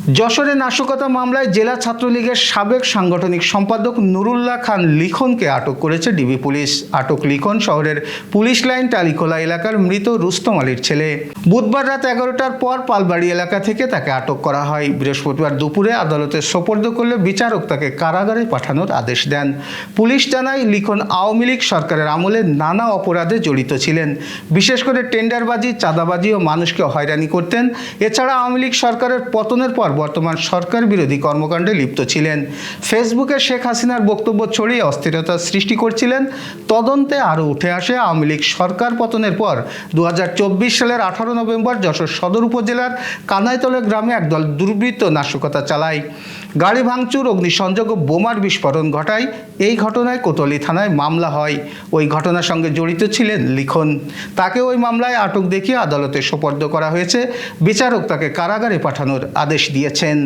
যশোরে নাশকতা মামলায় জেলা ছাত্রলীগের সাবেক সাংগঠনিক সম্পাদক নুরুল্লাহ খান লিখনকে আটক করেছে ডিবি পুলিশ। আটক লিখন শহরের পুলিশ লাইন টালিখোলা এলাকার মৃত রুস্তম আলীর ছেলে। বুধবার রাত 11টার পর পালবাড়ি এলাকা থেকে তাকে আটক করা হয়। বৃহস্পতিবার দুপুরে আদালতে সোপর্দ করলে বিচারক তাকে কারাগারে পাঠানোর আদেশ দেন। পুলিশ জানায়, লিখন আওয়ামী লীগ সরকারের আমলে নানা অপরাধে জড়িত ছিলেন। বিশেষ করে টেন্ডারবাজি, চাঁদাবাজি ও মানুষকে হয়রানি করতেন। এছাড়া আওয়ামী লীগ সরকারের পতনের পর বর্তমান সরকার বিরোধী কর্মকাণ্ডে লিপ্ত ছিলেন। ফেসবুকে শেখ হাসিনার বক্তব্য ছড়িয়ে অস্থিরতা সৃষ্টি করছিলেন। তদন্তে আরও উঠে আসে, আওয়ামী লীগ সরকার পতনের পর 2024 সালের 18 নভেম্বর যশোর সদর উপজেলার কানাইতলা গ্রামে একদল দুর্বৃত্ত নাশকতা চালায়। গাড়ি ভাঙচুর, অগ্নিসংযোগ ও বোমার বিস্ফোরণ ঘটায়। এই ঘটনায় কোতোয়ালি থানায় মামলা হয়। ওই ঘটনার সঙ্গে জড়িত ছিলেন লিখন। তাকে ওই মামলায় আটক দেখিয়ে আদালতে সোপর্দ করা হয়েছে। বিচারক তাকে কারাগারে পাঠানোর আদেশ দিয়েছেন।